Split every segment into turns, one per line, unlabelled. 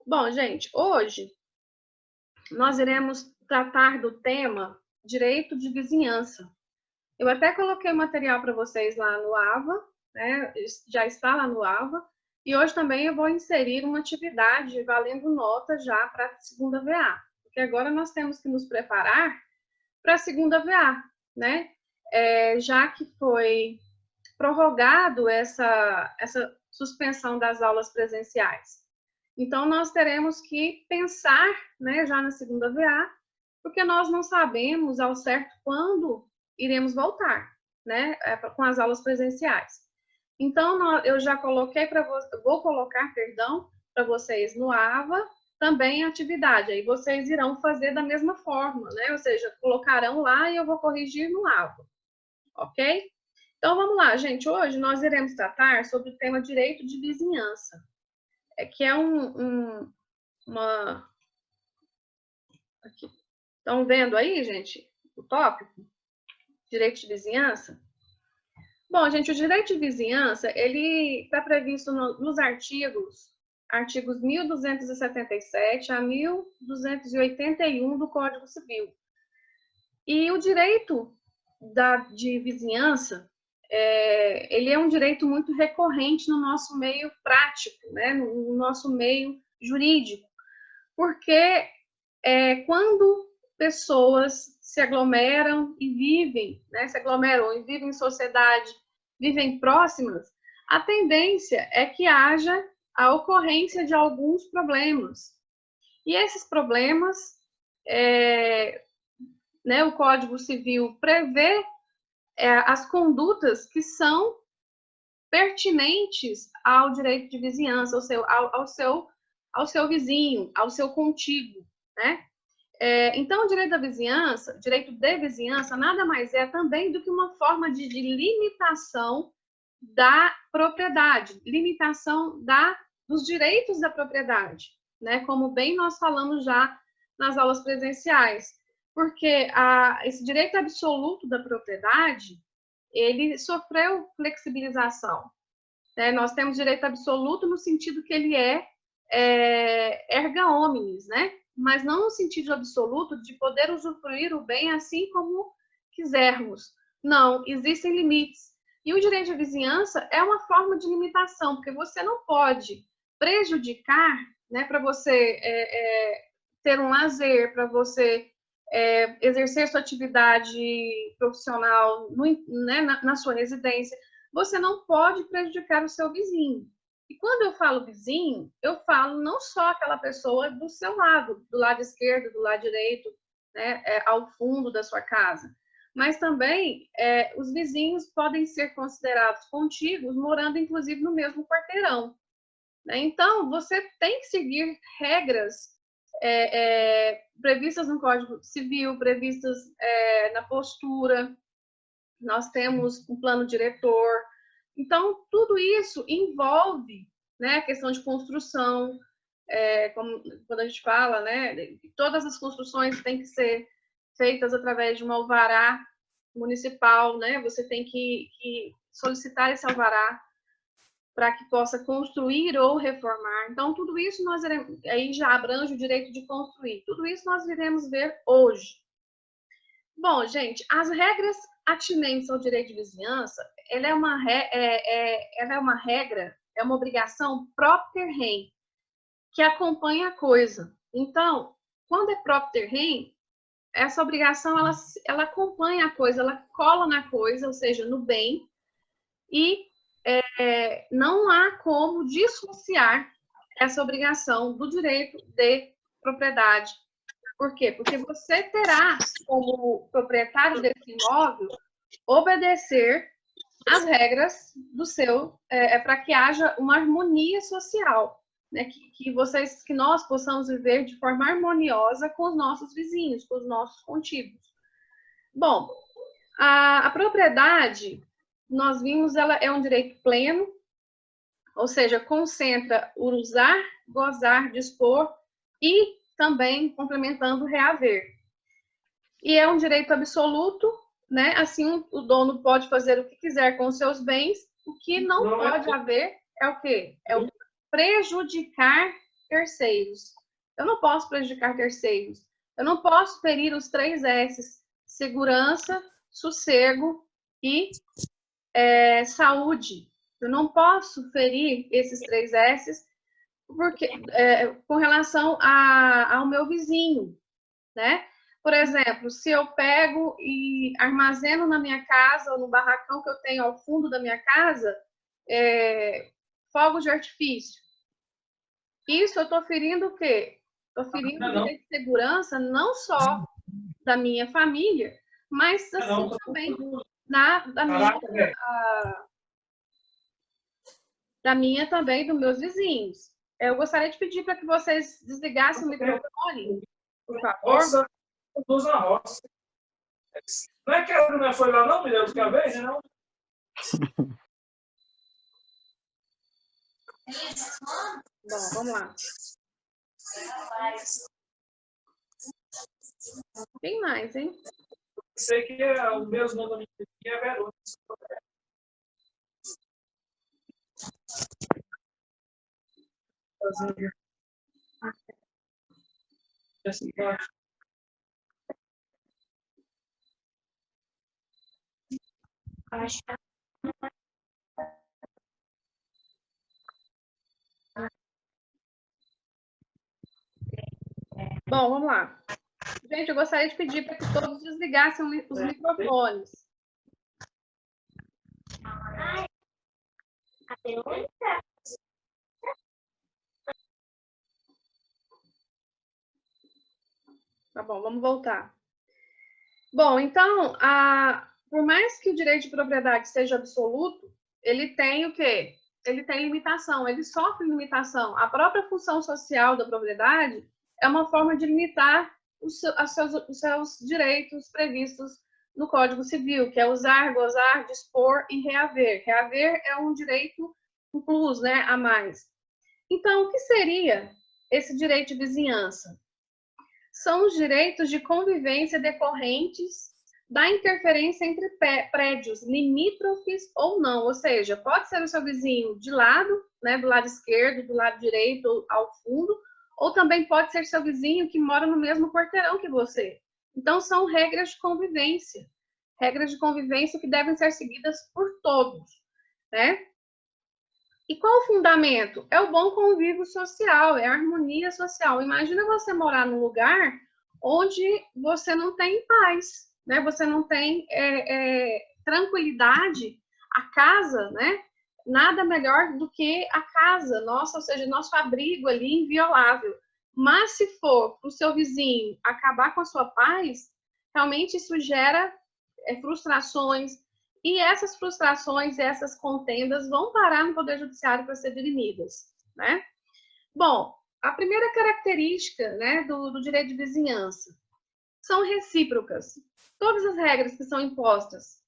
Bom, gente, hoje nós iremos tratar do tema direito de vizinhança. Eu até coloquei o material para vocês lá no AVA, né? Já está lá no AVA. E hoje também eu vou inserir uma atividade valendo nota já para a segunda VA, porque agora nós temos que nos preparar para a segunda VA, né? Já que foi prorrogado essa suspensão das aulas presenciais. Então, nós teremos que pensar, né, já na segunda VA, porque nós não sabemos ao certo quando iremos voltar, né, com as aulas presenciais. Então, eu já coloquei vou colocar, perdão, para vocês no AVA também a atividade. Aí vocês irão fazer da mesma forma, né? Ou seja, colocarão lá e eu vou corrigir no AVA, ok? Então, vamos lá, gente. Hoje nós iremos tratar sobre o tema direito de vizinhança, que é uma... Aqui. Estão vendo aí, gente, o tópico? Direito de vizinhança? Bom, gente, o direito de vizinhança, ele está previsto nos artigos 1277 a 1281 do Código Civil. E o direito de vizinhança, ele é um direito muito recorrente no nosso meio prático, né? No nosso meio jurídico, porque quando pessoas se aglomeram e vivem, né? Se aglomeram e vivem em sociedade, vivem próximas, a tendência é que haja a ocorrência de alguns problemas. E esses problemas, né, o Código Civil prevê as condutas que são pertinentes ao direito de vizinhança, ao seu vizinho, ao seu contíguo, né? Então, o direito de vizinhança, nada mais é também do que uma forma de limitação da propriedade, limitação dos direitos da propriedade, né? Como bem nós falamos já nas aulas presenciais, porque esse direito absoluto da propriedade, ele sofreu flexibilização, né? Nós temos direito absoluto no sentido que ele é erga omnes, né? Mas não no sentido absoluto de poder usufruir o bem assim como quisermos. Não, existem limites. E o direito de vizinhança é uma forma de limitação, porque você não pode prejudicar, né, para você ter um lazer, para você exercer sua atividade profissional né, na sua residência, você não pode prejudicar o seu vizinho. E quando eu falo vizinho, eu falo não só aquela pessoa do seu lado, do lado esquerdo, do lado direito, né, ao fundo da sua casa, mas também os vizinhos podem ser considerados contíguos, morando inclusive no mesmo quarteirão, né? Então, você tem que seguir regras previstas no Código Civil, previstas na postura. Nós temos um plano diretor. Então, tudo isso envolve, né, a questão de construção, como quando a gente fala, né, todas as construções têm que ser feitas através de um alvará municipal, né? Você tem que solicitar esse alvará para que possa construir ou reformar. Então, tudo isso nós iremos, aí já abrange o direito de construir. Tudo isso nós iremos ver hoje. Bom, gente, as regras atinentes ao direito de vizinhança, ela é uma regra, é uma obrigação propter rem, que acompanha a coisa. Então, quando é propter rem, essa obrigação, ela acompanha a coisa, ela cola na coisa, ou seja, no bem, e não há como dissociar essa obrigação do direito de propriedade. Por quê? Porque você terá, como proprietário desse imóvel, obedecer às regras do seu, para que haja uma harmonia social, né? Que nós possamos viver de forma harmoniosa com os nossos vizinhos, com os nossos contíguos. Bom, a propriedade, nós vimos, ela é um direito pleno, ou seja, concentra o usar, gozar, dispor e também complementando reaver. E é um direito absoluto, né? Assim, o dono pode fazer o que quiser com os seus bens. O que não pode haver é o quê? É o prejudicar terceiros. Eu não posso prejudicar terceiros. Eu não posso ferir os 3 S's: segurança, sossego e saúde. Eu não posso ferir esses 3 S's porque, com relação ao meu vizinho, né? Por exemplo, se eu pego e armazeno na minha casa, ou no barracão que eu tenho ao fundo da minha casa, fogos de artifício. Isso eu estou ferindo o quê? Estou ferindo o direito de segurança não só da minha família, mas assim, também da minha também, dos meus vizinhos. Eu gostaria de pedir para que vocês desligassem o microfone, por favor.
Roça, produz na roça. Não é que a Bruna foi lá não, Milena, outra vez, não?
Bom, vamos lá. Tem mais, hein?
Sei que o mesmo nome da minha filha é Verônica.
Bom, vamos lá. Gente, eu gostaria de pedir para que todos desligassem os microfones. Tá bom, vamos voltar. Bom, então, por mais que o direito de propriedade seja absoluto, ele tem o quê? Ele tem limitação, ele sofre limitação. A própria função social da propriedade é uma forma de limitar os seus direitos previstos no Código Civil, que é usar, gozar, dispor e reaver. Reaver é um direito, um plus, né, a mais. Então, o que seria esse direito de vizinhança? São os direitos de convivência decorrentes da interferência entre prédios limítrofes ou não, ou seja, pode ser o seu vizinho de lado, né, do lado esquerdo, do lado direito, ao fundo, ou também pode ser seu vizinho que mora no mesmo quarteirão que você. Então, são regras de convivência que devem ser seguidas por todos, né? E qual o fundamento? É o bom convívio social, é a harmonia social. Imagina você morar num lugar onde você não tem paz, né? Você não tem tranquilidade. A casa, né? Nada melhor do que a casa nossa, ou seja, nosso abrigo ali inviolável. Mas se for para o seu vizinho acabar com a sua paz, realmente isso gera frustrações, e essas frustrações, essas contendas vão parar no Poder Judiciário para ser dirimidas, né? Bom, a primeira característica, né, do direito de vizinhança são recíprocas. Todas as regras que são impostas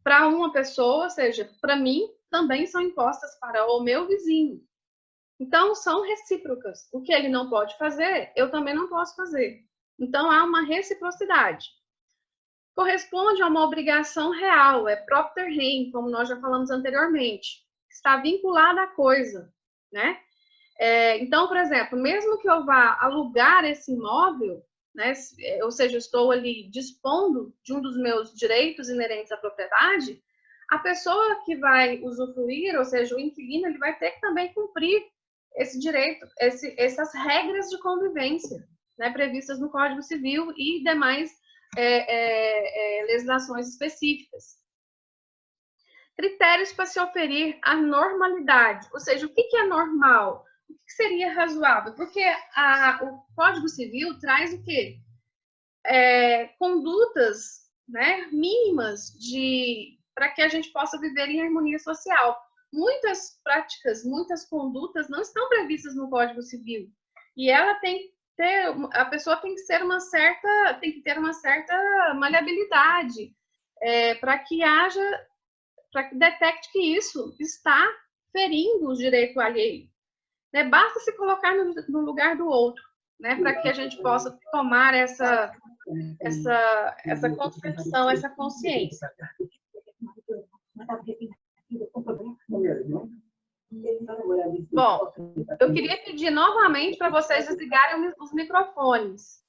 para uma pessoa, ou seja, para mim, também são impostas para o meu vizinho. Então, são recíprocas. O que ele não pode fazer, eu também não posso fazer. Então, há uma reciprocidade. Corresponde a uma obrigação real, é propter rem, como nós já falamos anteriormente. Está vinculada à coisa, né? Então, por exemplo, mesmo que eu vá alugar esse imóvel, né, ou seja, estou ali dispondo de um dos meus direitos inerentes à propriedade, a pessoa que vai usufruir, ou seja, o inquilino, ele vai ter que também cumprir esse direito, essas regras de convivência, né, previstas no Código Civil e demais legislações específicas. Critérios para se oferir a normalidade, ou seja, o que é normal? O que seria razoável? Porque o Código Civil traz o quê? Condutas, né, mínimas para que a gente possa viver em harmonia social. Muitas práticas, muitas condutas não estão previstas no Código Civil. E a pessoa tem que ter uma certa maleabilidade para que detecte que isso está ferindo o direito alheio. Né? Basta se colocar no lugar do outro, né? Para que a gente possa tomar essa concepção, essa consciência. Bom, eu queria pedir novamente para vocês desligarem os microfones.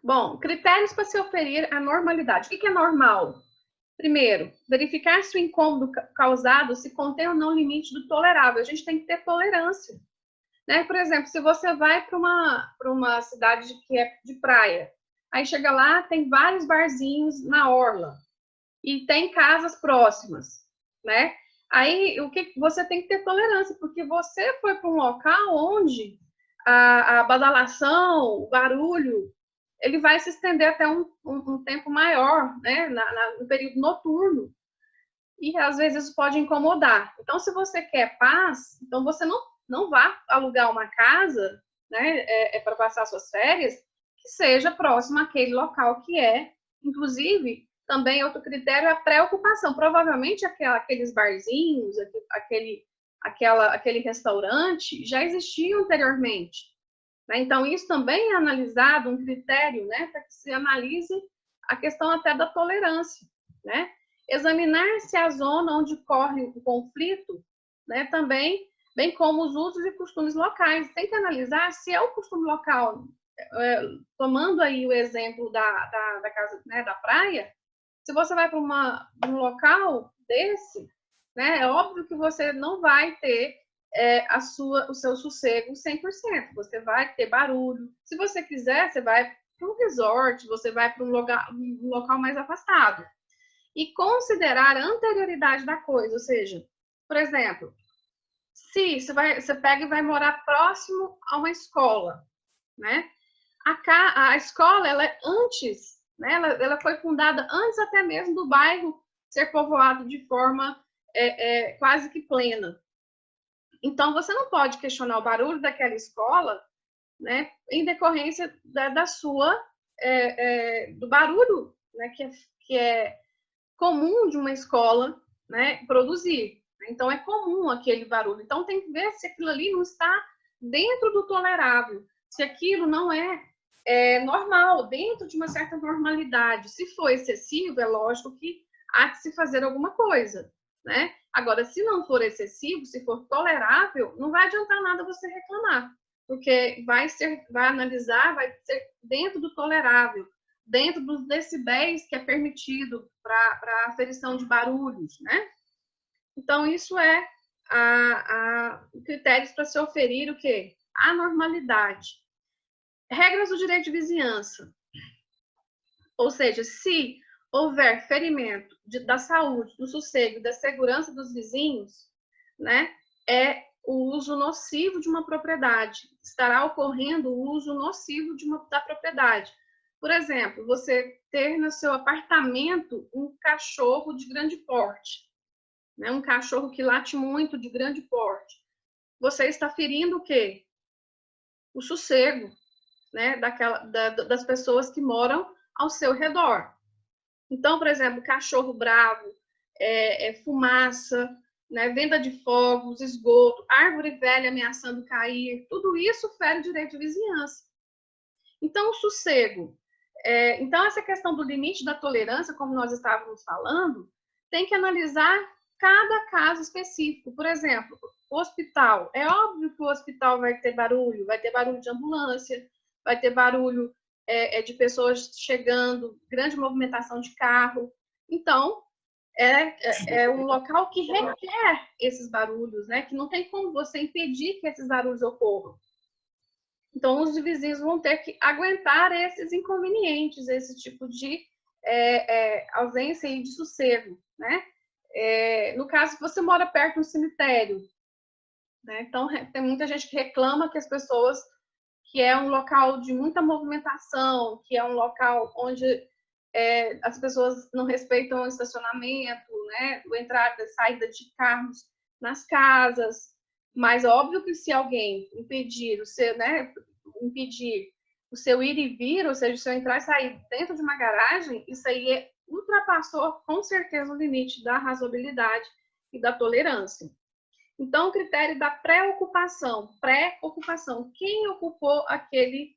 Bom, critérios para se oferir a normalidade. O que é normal? Primeiro, verificar se o incômodo causado se contém ou não limite do tolerável. A gente tem que ter tolerância. Né? Por exemplo, se você vai para uma cidade que é de praia, aí chega lá, tem vários barzinhos na orla e tem casas próximas, né? Aí o que você tem que ter tolerância, porque você foi para um local onde a badalação, o barulho, ele vai se estender até um tempo maior, né? No período noturno. E às vezes isso pode incomodar. Então, se você quer paz, então você não vá alugar uma casa, né, para passar suas férias, que seja próximo àquele local que é. Inclusive, também outro critério é a pré-ocupação. Provavelmente aqueles barzinhos, aquele restaurante já existiam anteriormente. Né? Então, isso também é analisado, um critério, né, para que se analise a questão até da tolerância, né? Examinar se a zona onde corre o conflito, né, também, bem como os usos e costumes locais. Tem que analisar se é o costume local, tomando aí o exemplo da casa, né, da praia, se você vai para um local desse, né, é óbvio que você não vai ter o seu sossego 100%. Você vai ter barulho. Se você quiser, você vai para um resort, você vai para um local mais afastado. E considerar a anterioridade da coisa, ou seja, por exemplo, se você pega e vai morar próximo a uma escola, né? A escola, ela é antes, né? Ela foi fundada antes até mesmo do bairro ser povoado de forma quase que plena. Então, você não pode questionar o barulho daquela escola, né? Em decorrência do barulho, né? Que é comum de uma escola, né, produzir. Então, é comum aquele barulho. Então, tem que ver se aquilo ali não está dentro do tolerável, se aquilo não é normal, dentro de uma certa normalidade. Se for excessivo, é lógico que há que se fazer alguma coisa, né? Agora, se não for excessivo, se for tolerável, não vai adiantar nada você reclamar, porque vai analisar, vai ser dentro do tolerável, dentro dos decibéis que é permitido para a aferição de barulhos, né? Então, isso é critérios para se oferir o quê? A normalidade. Regras do direito de vizinhança. Ou seja, se houver ferimento da saúde, do sossego, da segurança dos vizinhos, né, é o uso nocivo de uma propriedade. Estará ocorrendo o uso nocivo da propriedade. Por exemplo, você ter no seu apartamento um cachorro de grande porte, né? Um cachorro que late muito, de grande porte. Você está ferindo o quê? O sossego, né? Das pessoas que moram ao seu redor. Então, por exemplo, cachorro bravo, fumaça, né? Venda de fogos, esgoto, árvore velha ameaçando cair, tudo isso fere o direito de vizinhança. Então, o sossego. Então, essa questão do limite da tolerância, como nós estávamos falando, tem que analisar cada caso específico. Por exemplo, o hospital. É óbvio que o hospital vai ter barulho de ambulância, vai ter barulho de pessoas chegando, grande movimentação de carro. Então, é um local que requer esses barulhos, né? Que não tem como você impedir que esses barulhos ocorram. Então, os vizinhos vão ter que aguentar esses inconvenientes, esse tipo de ausência de sossego, né? No caso, se você mora perto de um cemitério, né? Então, tem muita gente que reclama que é um local de muita movimentação, que é um local onde as pessoas não respeitam o estacionamento, né? A entrada e saída de carros nas casas. Mas óbvio que se alguém impedir o seu ir e vir, ou seja, o seu entrar e sair dentro de uma garagem, isso aí ultrapassou com certeza o limite da razoabilidade e da tolerância. Então, o critério da pré-ocupação. Pré-ocupação. Quem ocupou aquele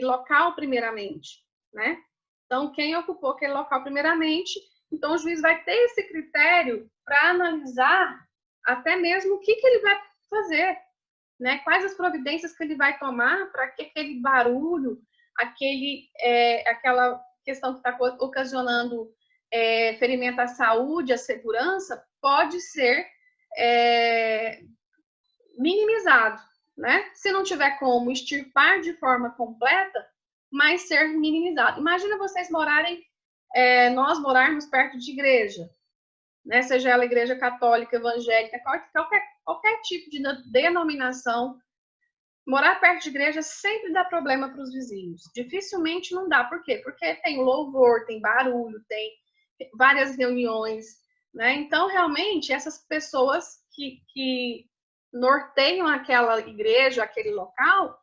local primeiramente, né? Então, quem ocupou aquele local primeiramente, então o juiz vai ter esse critério para analisar até mesmo o que ele vai fazer, né? Quais as providências que ele vai tomar para que aquele barulho, aquela questão que está ocasionando ferimento à saúde, à segurança, pode ser minimizado, né? Se não tiver como extirpar de forma completa, mas ser minimizado. Imagina vocês nós morarmos perto de igreja, né? Seja ela igreja católica, evangélica, qualquer tipo de denominação, morar perto de igreja sempre dá problema para os vizinhos. Dificilmente não dá. Por quê? Porque tem louvor, tem barulho, tem várias reuniões, né? Então, realmente, essas pessoas que norteiam aquela igreja, aquele local,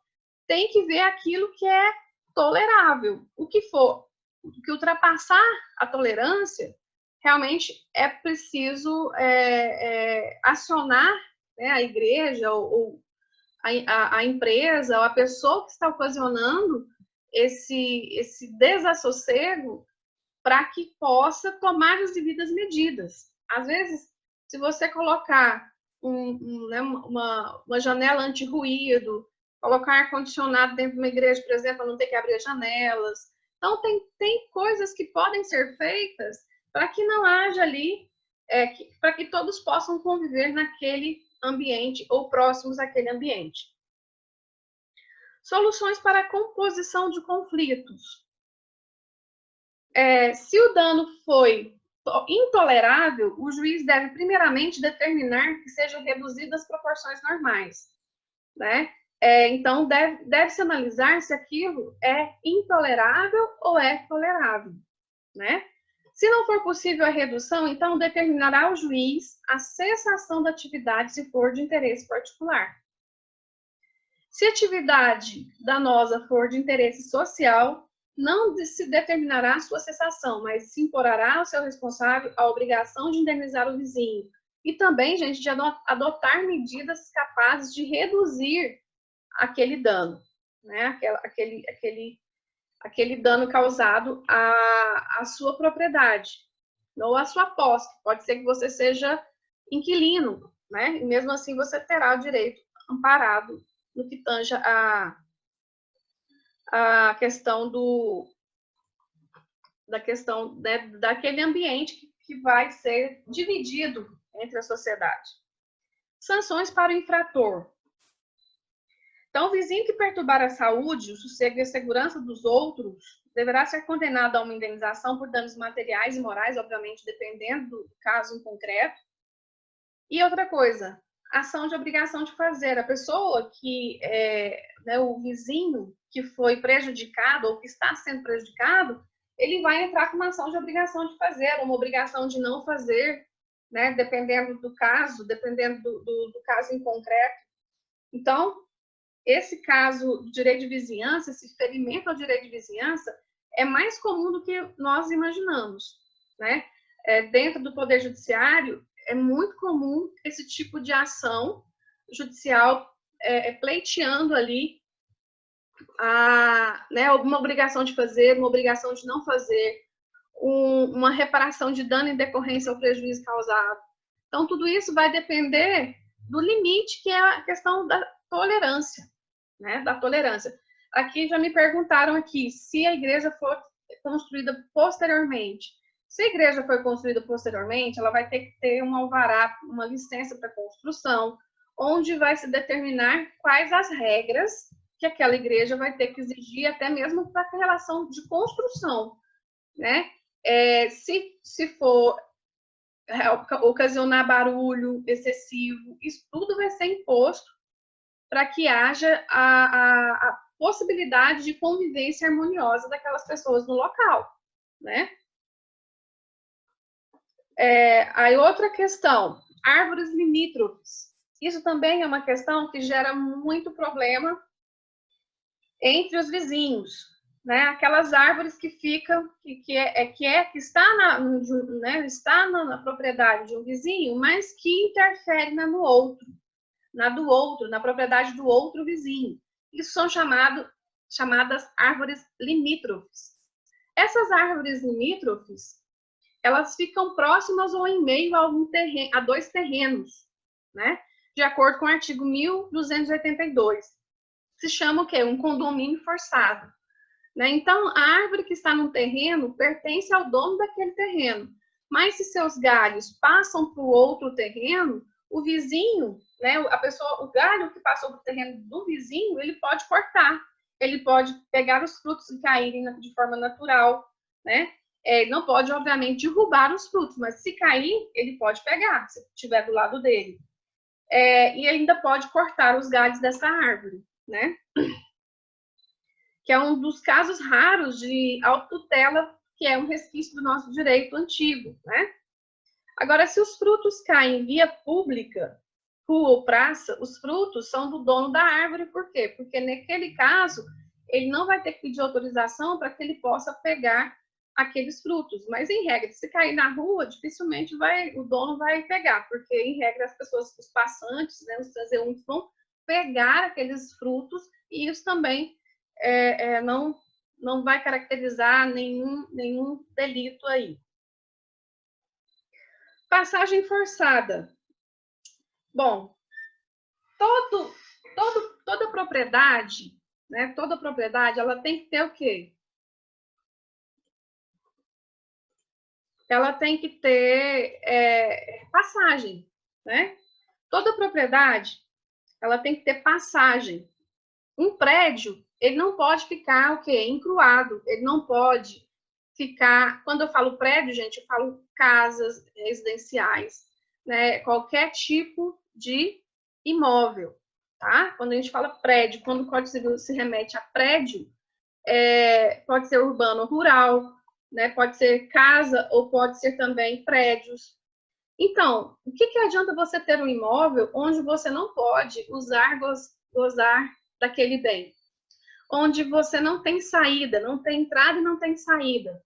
tem que ver aquilo que é tolerável. O que ultrapassar a tolerância, realmente é preciso acionar, né, a igreja ou a empresa ou a pessoa que está ocasionando esse desassossego para que possa tomar as devidas medidas. Às vezes, se você colocar uma janela anti-ruído, colocar ar-condicionado dentro de uma igreja, por exemplo, não ter que abrir as janelas. Então, tem coisas que podem ser feitas para que não haja ali, para que todos possam conviver naquele ambiente ou próximos àquele ambiente. Soluções para a composição de conflitos. Se o dano foi intolerável, o juiz deve primeiramente determinar que sejam reduzidas as proporções normais, né? Então, deve-se analisar se aquilo é intolerável ou é tolerável, né? Se não for possível a redução, então determinará o juiz a cessação da atividade se for de interesse particular. Se a atividade danosa for de interesse social, não se determinará a sua cessação, mas se imporará ao seu responsável a obrigação de indenizar o vizinho. E também, gente, de adotar medidas capazes de reduzir aquele dano, né? Aquele dano causado à sua propriedade, ou à sua posse. Pode ser que você seja inquilino, né? E mesmo assim você terá o direito amparado no que tange a questão daquele ambiente que vai ser dividido entre a sociedade. Sanções para o infrator. Então, o vizinho que perturbar a saúde, o sossego e a segurança dos outros deverá ser condenado a uma indenização por danos materiais e morais, obviamente, dependendo do caso em concreto. E outra coisa, ação de obrigação de fazer. A pessoa o vizinho que foi prejudicado ou que está sendo prejudicado, ele vai entrar com uma ação de obrigação de fazer, uma obrigação de não fazer, né? Dependendo do caso em concreto. Então, esse caso do direito de vizinhança, esse ferimento ao direito de vizinhança, é mais comum do que nós imaginamos, né? Dentro do Poder Judiciário, é muito comum esse tipo de ação judicial pleiteando ali uma obrigação de fazer, uma obrigação de não fazer, uma reparação de dano em decorrência ao prejuízo causado. Então, tudo isso vai depender do limite, que é a questão da tolerância, né? Da tolerância. Aqui já me perguntaram aqui se a igreja for construída posteriormente. Se a igreja for construída posteriormente, ela vai ter que ter um alvará, uma licença para construção, onde vai se determinar quais as regras que aquela igreja vai ter que exigir, até mesmo para a relação de construção, né? Se for ocasionar barulho excessivo, isso tudo vai ser imposto para que haja a possibilidade de convivência harmoniosa daquelas pessoas no local, né? Aí outra questão, árvores limítrofes. Isso também é uma questão que gera muito problema entre os vizinhos, né? Aquelas árvores que ficam, que está na propriedade de um vizinho, mas que interfere na propriedade do outro vizinho. Isso são chamadas árvores limítrofes. Essas árvores limítrofes, elas ficam próximas ou em meio a dois terrenos, né? De acordo com o artigo 1282. Se chama o quê? Um condomínio forçado. Né? Então, a árvore que está no terreno pertence ao dono daquele terreno. Mas se seus galhos passam para o outro terreno, o vizinho, né, o galho que passou para o terreno do vizinho, ele pode cortar. Ele pode pegar os frutos e caírem de forma natural, né? Ele não pode, obviamente, derrubar os frutos, mas se cair, ele pode pegar, se estiver do lado dele. E ele ainda pode cortar os galhos dessa árvore, né? Que é um dos casos raros de autotutela, que é um resquício do nosso direito antigo, né? Agora, se os frutos caem em via pública, rua ou praça, os frutos são do dono da árvore, por quê? Porque naquele caso, ele não vai ter que pedir autorização para que ele possa pegar aqueles frutos. Mas, em regra, se cair na rua, dificilmente o dono vai pegar, porque, em regra, as pessoas, os passantes, né, os transeuntes, vão pegar aqueles frutos, e isso também não vai caracterizar nenhum delito aí. Passagem forçada. Bom, toda propriedade, né? Toda propriedade, ela tem que ter o quê? Ela tem que ter passagem, né? Toda propriedade, ela tem que ter passagem. Um prédio, ele não pode ficar o quê? Encruado. Ele não pode ficar... Quando eu falo prédio, gente, eu falo casas residenciais, né? Qualquer tipo de imóvel, tá? Quando a gente fala prédio, quando o Código Civil se remete a prédio, pode ser urbano ou rural, né? Pode ser casa ou pode ser também prédios. Então, o que adianta você ter um imóvel onde você não pode gozar daquele bem? Onde você não tem saída, não tem entrada e não tem saída.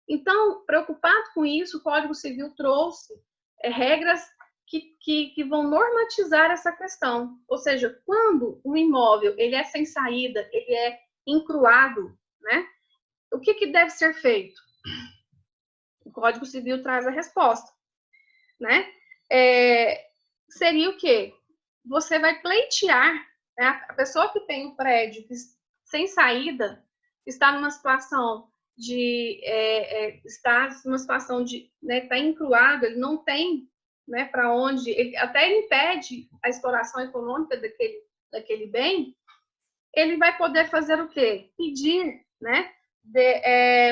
Então, preocupado com isso, o Código Civil trouxe regras que vão normatizar essa questão. Ou seja, quando um imóvel ele é sem saída, ele é encruado, né? O que deve ser feito? O Código Civil traz a resposta, né? Seria o quê? Você vai pleitear, né? A pessoa que tem um prédio sem saída, está numa situação de né, está encruado, ele não tem, né, para onde, ele até impede a exploração econômica daquele bem, ele vai poder fazer o quê? Pedir, né?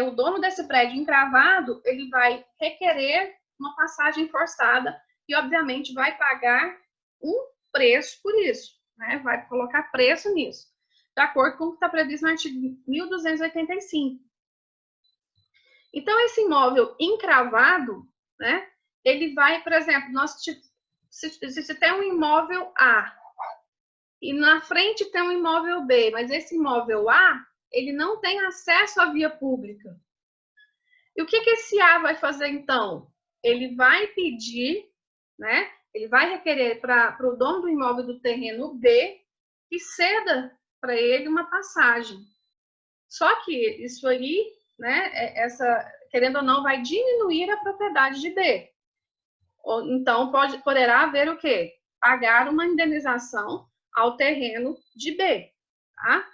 O dono desse prédio encravado, ele vai requerer uma passagem forçada e, obviamente, vai pagar um preço por isso, né? Vai colocar preço nisso, de acordo com o que está previsto no artigo 1285. Então, esse imóvel encravado, né? Ele vai, por exemplo, se tem um imóvel A e na frente tem um imóvel B, mas esse imóvel A, ele não tem acesso à via pública. E o que esse A vai fazer, então? Ele vai pedir, né? Ele vai requerer para o dono do imóvel do terreno B que ceda para ele uma passagem. Só que isso aí, né? Querendo ou não, vai diminuir a propriedade de B. Então, poderá haver o quê? Pagar uma indenização ao terreno de B, tá?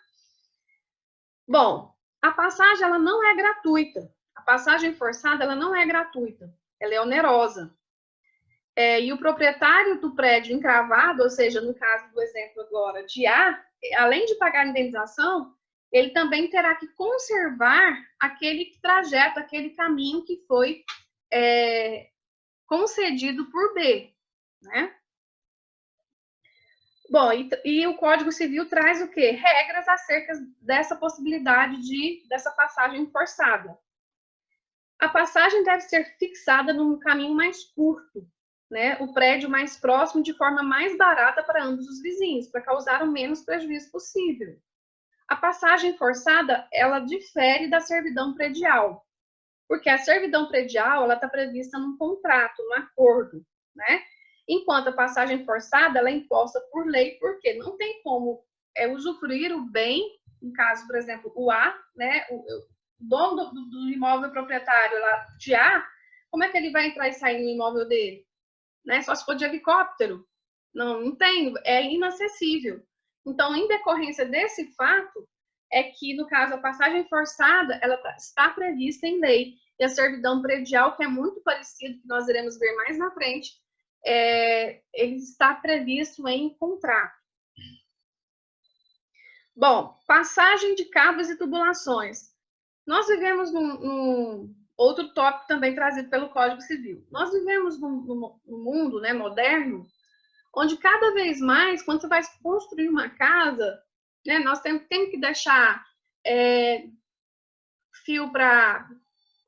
Bom, a passagem, ela não é gratuita. A passagem forçada, ela não é gratuita. Ela é onerosa. E o proprietário do prédio encravado, ou seja, no caso do exemplo agora de A, além de pagar a indenização, ele também terá que conservar aquele trajeto, aquele caminho que foi concedido por B, né? Bom, e o Código Civil traz o quê? Regras acerca dessa possibilidade dessa passagem forçada. A passagem deve ser fixada num caminho mais curto, né? O prédio mais próximo, de forma mais barata para ambos os vizinhos, para causar o menos prejuízo possível. a passagem forçada, ela difere da servidão predial, porque a servidão predial, ela está prevista num contrato, num acordo, né? Enquanto a passagem forçada, ela é imposta por lei, porque não tem como usufruir o bem, no caso, por exemplo, o A, né? O dono do imóvel proprietário lá de A, como é que ele vai entrar e sair no imóvel dele? Né? Só se for de helicóptero. Não tem, é inacessível. Então, em decorrência desse fato, é que, no caso, a passagem forçada, ela está prevista em lei. E a servidão predial, que é muito parecido, que nós iremos ver mais na frente, ele está previsto em contrato. Bom, passagem de cabos e tubulações. Nós vivemos num outro tópico também trazido pelo Código Civil. Nós vivemos num mundo, né, moderno, onde cada vez mais, quando você vai construir uma casa, né, nós temos que deixar fio para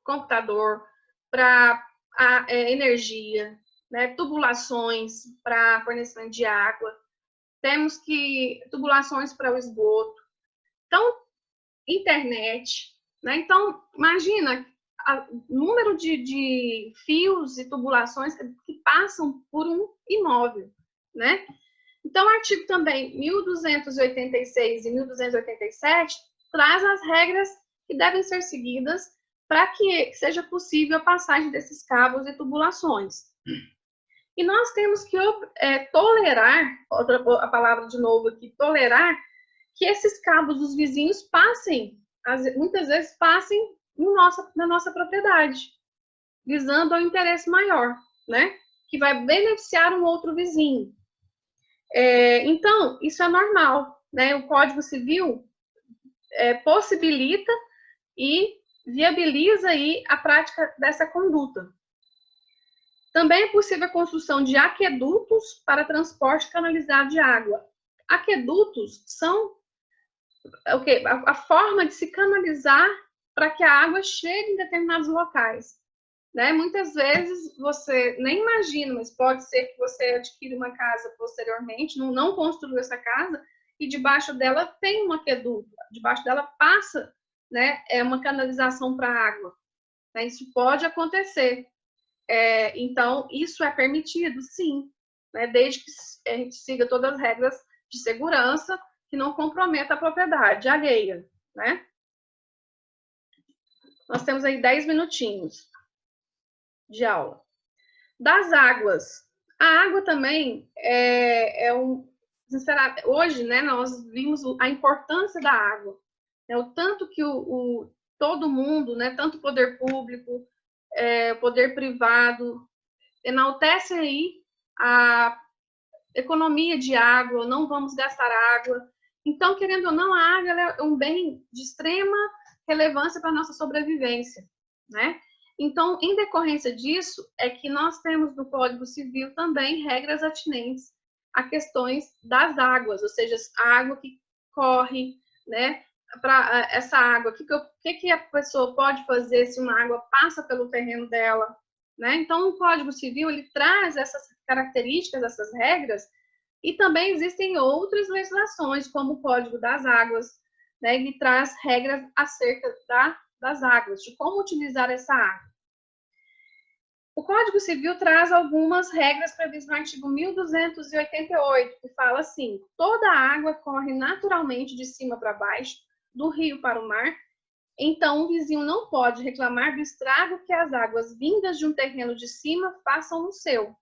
computador, para energia, né, tubulações para fornecimento de água, temos que tubulações para o esgoto, então internet, né? Então imagina o número de fios e tubulações que passam por um imóvel, né? Então, o artigo também 1286 e 1287 traz as regras que devem ser seguidas para que seja possível a passagem desses cabos e tubulações. E nós temos que tolerar, a palavra de novo aqui, tolerar, que esses cabos dos vizinhos passem, muitas vezes passem na nossa propriedade, visando ao interesse maior, né? Que vai beneficiar um outro vizinho. Então, isso é normal, né? O Código Civil possibilita e viabiliza aí a prática dessa conduta. Também é possível a construção de aquedutos para transporte canalizado de água. Aquedutos são a forma de se canalizar para que a água chegue em determinados locais. Né? Muitas vezes você nem imagina, mas pode ser que você adquira uma casa posteriormente, não construiu essa casa, e debaixo dela tem um aqueduto, debaixo dela passa, né, uma canalização para água. Né? Isso pode acontecer. Então, isso é permitido, sim, né? Desde que a gente siga todas as regras de segurança que não comprometa a propriedade alheia. Né? Nós temos aí 10 minutinhos de aula. Das águas. A água também sinceramente, hoje, né, nós vimos a importância da água. O tanto que todo mundo, né, tanto o poder público, o poder privado, enaltece aí a economia de água, não vamos gastar água. Então, querendo ou não, a água é um bem de extrema relevância para a nossa sobrevivência, né? Então, em decorrência disso, é que nós temos no Código Civil também regras atinentes a questões das águas, ou seja, a água que corre, né? Para essa água, o que a pessoa pode fazer se uma água passa pelo terreno dela, né? Então, o Código Civil, ele traz essas características, essas regras, e também existem outras legislações, como o Código das Águas, né? Ele traz regras acerca das águas, de como utilizar essa água. O Código Civil traz algumas regras previstas no artigo 1288, que fala assim: toda a água corre naturalmente de cima para baixo, do rio para o mar, então o vizinho não pode reclamar do estrago que as águas vindas de um terreno de cima façam no seu.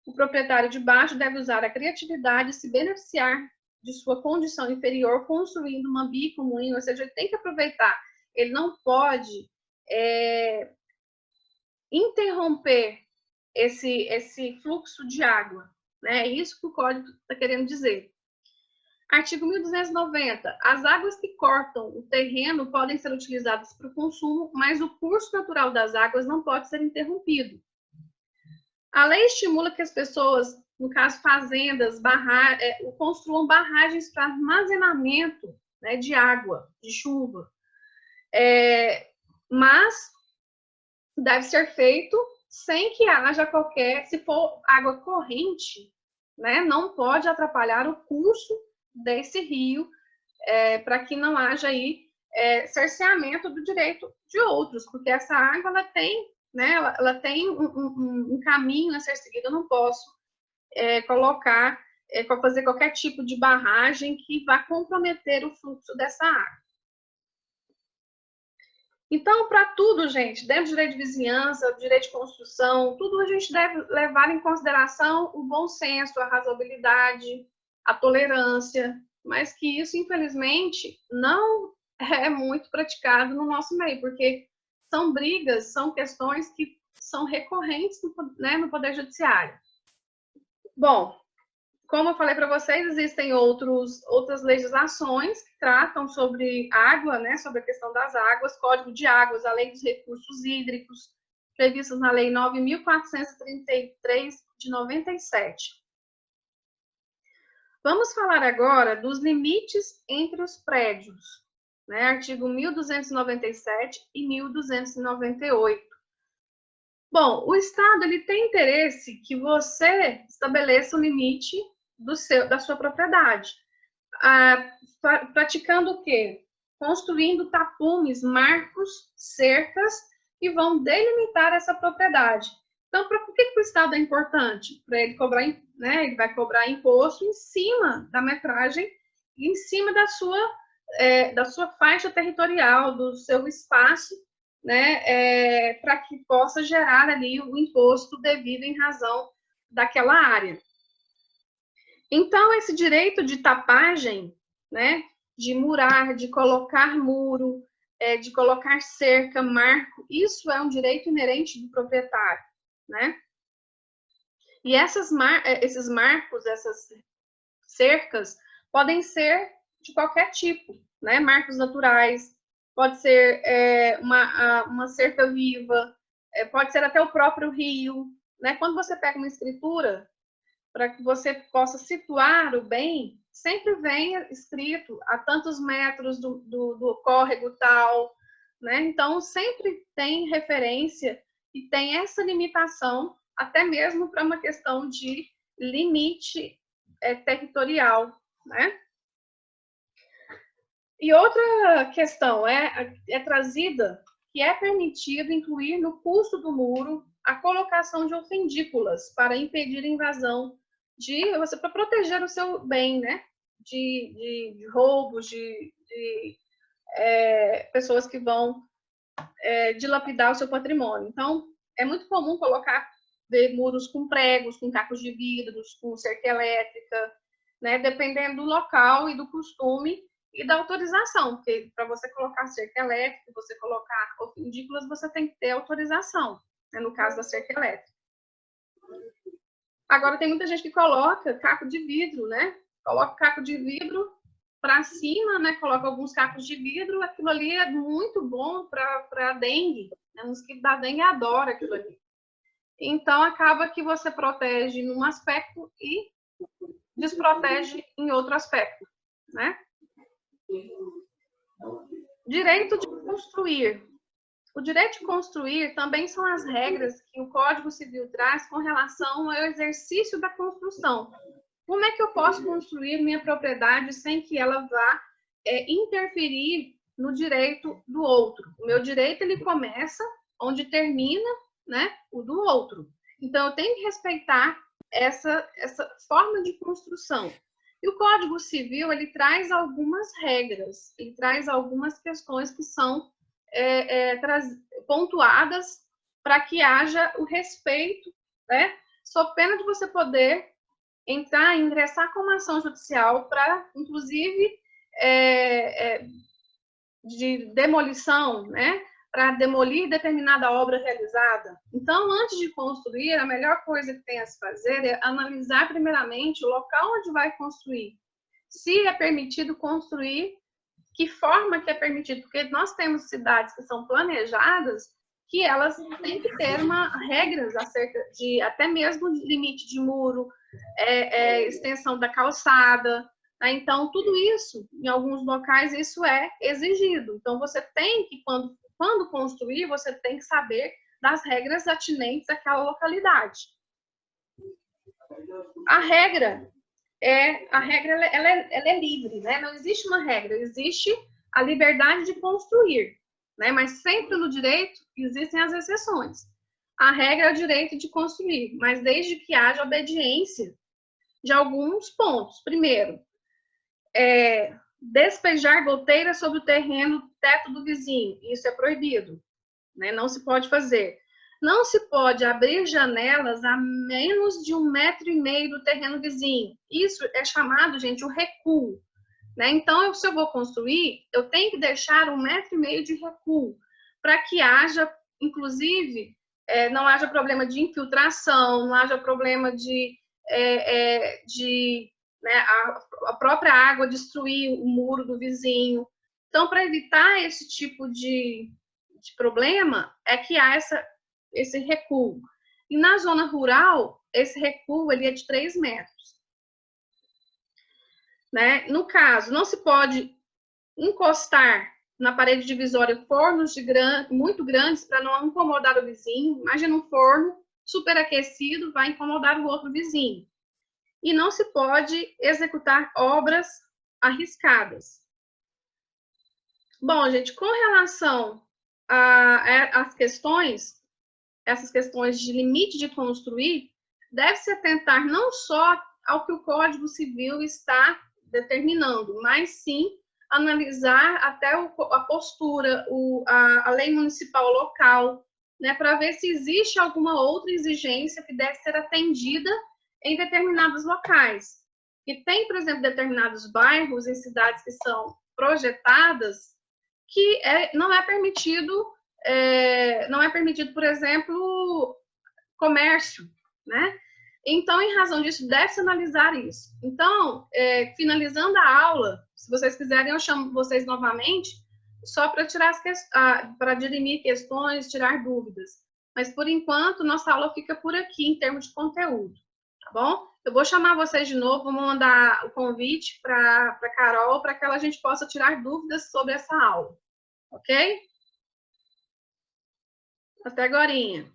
O proprietário de baixo deve usar a criatividade e se beneficiar de sua condição inferior, construindo uma bico, moinho, ou seja, ele tem que aproveitar. Ele não pode interromper esse fluxo de água. Né? É isso que o Código está querendo dizer. Artigo 1290. As águas que cortam o terreno podem ser utilizadas para o consumo, mas o curso natural das águas não pode ser interrompido. A lei estimula que as pessoas, no caso fazendas, construam barragens para armazenamento, né, de água, de chuva. Mas deve ser feito sem que haja se for água corrente, né, não pode atrapalhar o curso desse rio para que não haja aí cerceamento do direito de outros, porque essa água ela tem, né, ela tem um caminho a ser seguido. Eu não posso fazer qualquer tipo de barragem que vá comprometer o fluxo dessa água. Então, para tudo, gente, dentro do direito de vizinhança, direito de construção, tudo a gente deve levar em consideração o bom senso, a razoabilidade, a tolerância, mas que isso, infelizmente, não é muito praticado no nosso meio, porque são brigas, são questões que são recorrentes no Poder Judiciário. Bom, como eu falei para vocês, existem outras legislações que tratam sobre água, né, sobre a questão das águas, Código de Águas, a Lei dos Recursos Hídricos, previstas na Lei 9.433 de 97. Vamos falar agora dos limites entre os prédios, né, artigo 1297 e 1298. Bom, o Estado ele tem interesse que você estabeleça o limite da sua propriedade. Praticando o quê? Construindo tapumes, marcos, cercas que vão delimitar essa propriedade. Então, por que o Estado é importante? Para ele cobrar, né? Ele vai cobrar imposto em cima da metragem, em cima da sua faixa territorial, do seu espaço, né? Para que possa gerar ali o imposto devido em razão daquela área. Então, esse direito de tapagem, né, de murar, de colocar muro, de colocar cerca, marco, isso é um direito inerente do proprietário, né? E esses marcos, essas cercas, podem ser de qualquer tipo, né? Marcos naturais, pode ser uma cerca viva, pode ser até o próprio rio, né? Quando você pega uma escritura, para que você possa situar o bem, sempre vem escrito a tantos metros do córrego tal, né? Então, sempre tem referência e tem essa limitação, até mesmo para uma questão de limite territorial, né? E outra questão é trazida, que é permitido incluir no custo do muro a colocação de ofendículas para impedir a invasão para proteger o seu bem, né? De roubos, de pessoas que vão dilapidar o seu patrimônio. Então, é muito comum colocar muros com pregos, com cacos de vidros, com cerca elétrica, né? Dependendo do local e do costume e da autorização, porque para você colocar cerca elétrica, você colocar ofendículas, você tem que ter autorização, né? No caso da cerca elétrica. Agora, tem muita gente que coloca caco de vidro, né? Coloca caco de vidro para cima, né? Coloca alguns cacos de vidro. Aquilo ali é muito bom para dengue. Né? O mosquito da dengue adora aquilo ali. Então, acaba que você protege num aspecto e desprotege em outro aspecto, né? Direito de construir. O direito de construir também são as regras que o Código Civil traz com relação ao exercício da construção. Como é que eu posso construir minha propriedade sem que ela vá interferir no direito do outro? O meu direito, ele começa onde termina, né, o do outro. Então, eu tenho que respeitar essa forma de construção. E o Código Civil, ele traz algumas regras, ele traz algumas questões que são pontuadas para que haja o respeito, né? Sob pena de você poder ingressar com uma ação judicial para, inclusive, de demolição, né? Para demolir determinada obra realizada. Então, antes de construir, a melhor coisa que tem a se fazer é analisar primeiramente o local onde vai construir. Se é permitido construir, que forma que é permitido, porque nós temos cidades que são planejadas que elas têm que ter regras acerca de até mesmo limite de muro, extensão da calçada, né? Então, tudo isso, em alguns locais, isso é exigido. Então, você tem que, quando construir, você tem que saber das regras atinentes àquela localidade. A regra a regra ela é livre, né? Não existe uma regra, existe a liberdade de construir, né? Mas sempre no direito existem as exceções. A regra é o direito de construir, mas desde que haja obediência de alguns pontos. Primeiro, despejar goteira sobre o terreno, teto do vizinho. Isso é proibido, né? Não se pode fazer. Não se pode abrir janelas a menos de 1,5 metro do terreno vizinho. Isso é chamado, gente, o recuo, né? Então, se eu vou construir, eu tenho que deixar 1,5 metro de recuo, para que haja, inclusive, não haja problema de infiltração, não haja problema de né, a própria água destruir o muro do vizinho. Então, para evitar esse tipo de problema, é que há esse recuo. E na zona rural, esse recuo ele é de 3 metros. Né? No caso, não se pode encostar na parede divisória fornos muito grandes para não incomodar o vizinho. Imagina um forno superaquecido, vai incomodar o outro vizinho. E não se pode executar obras arriscadas. Bom, gente, com relação às questões, essas questões de limite de construir, deve-se atentar não só ao que o Código Civil está determinando, mas sim analisar até a postura, a lei municipal local, né, para ver se existe alguma outra exigência que deve ser atendida em determinados locais. E tem, por exemplo, determinados bairros em cidades que são projetadas que não é permitido, por exemplo, comércio, né? Então, em razão disso, deve-se analisar isso. Então, finalizando a aula, se vocês quiserem, eu chamo vocês novamente, só para para dirimir questões, tirar dúvidas. Mas, por enquanto, nossa aula fica por aqui, em termos de conteúdo, tá bom? Eu vou chamar vocês de novo, vou mandar o convite para a Carol, para que a gente possa tirar dúvidas sobre essa aula, ok? Até agorinha.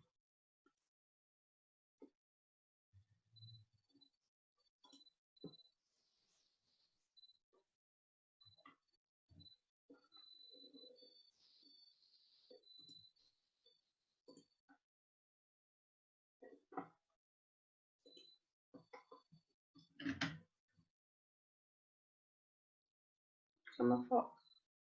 Chama foto.